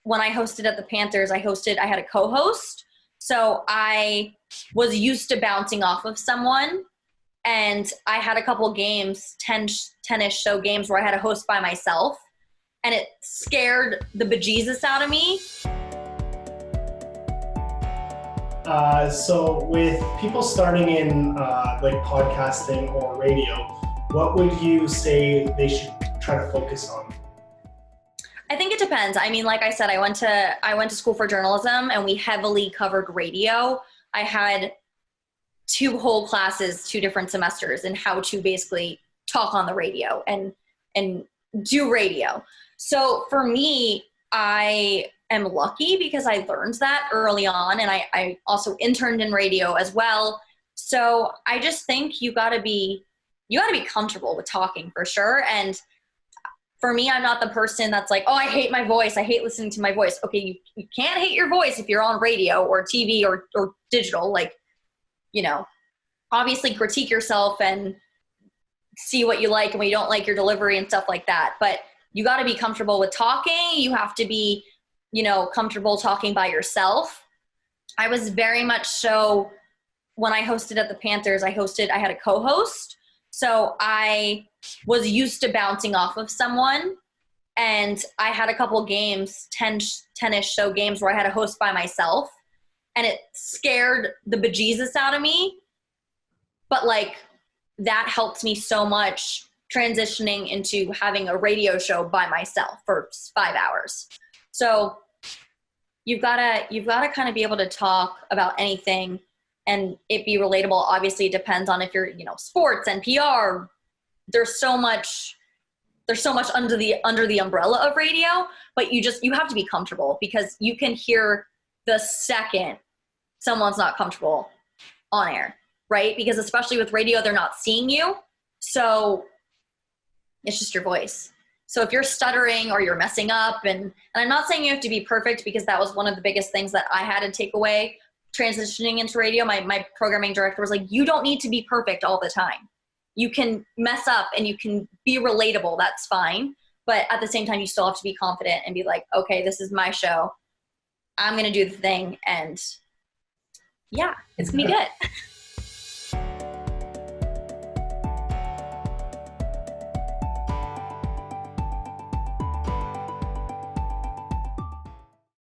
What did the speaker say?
when I hosted at the Panthers, I had a co-host. So I was used to bouncing off of someone, and I had a couple games, 10-ish so games where I had a host by myself, and it scared the bejesus out of me. So with people starting in like podcasting or radio, what would you say they should try to focus on? I think it depends. I mean, like I said, I went to school for journalism, and we heavily covered radio. I had 2 whole classes, 2 different semesters, in how to basically talk on the radio and do radio. So for me, I am lucky because I learned that early on, and I also interned in radio as well. So I just think you gotta be comfortable with talking, for sure. And for me, I'm not the person that's like, oh, I hate my voice. I hate listening to my voice. Okay, you can't hate your voice if you're on radio or TV or digital. Like, you know, obviously critique yourself and see what you like and what you don't like, your delivery and stuff like that. But you got to be comfortable with talking. You have to be, you know, comfortable talking by yourself. I was very much so when I hosted at the Panthers, I had a co-host. So I was used to bouncing off of someone, and I had a couple games, 10-ish so games where I had a host by myself, and it scared the bejesus out of me. But like, that helped me so much transitioning into having a radio show by myself for 5 hours. So you've got to kind of be able to talk about anything and it be relatable. Obviously, it depends on if you're, you know, sports and PR. There's so much under the umbrella of radio, but you have to be comfortable, because you can hear the second someone's not comfortable on air, right? Because especially with radio, they're not seeing you. So it's just your voice. So if you're stuttering or you're messing up, and I'm not saying you have to be perfect, because that was one of the biggest things that I had to take away transitioning into radio. My programming director was like, you don't need to be perfect all the time. You can mess up and you can be relatable. That's fine. But at the same time, you still have to be confident and be like, okay, this is my show. I'm going to do the thing. And yeah, it's going to be good.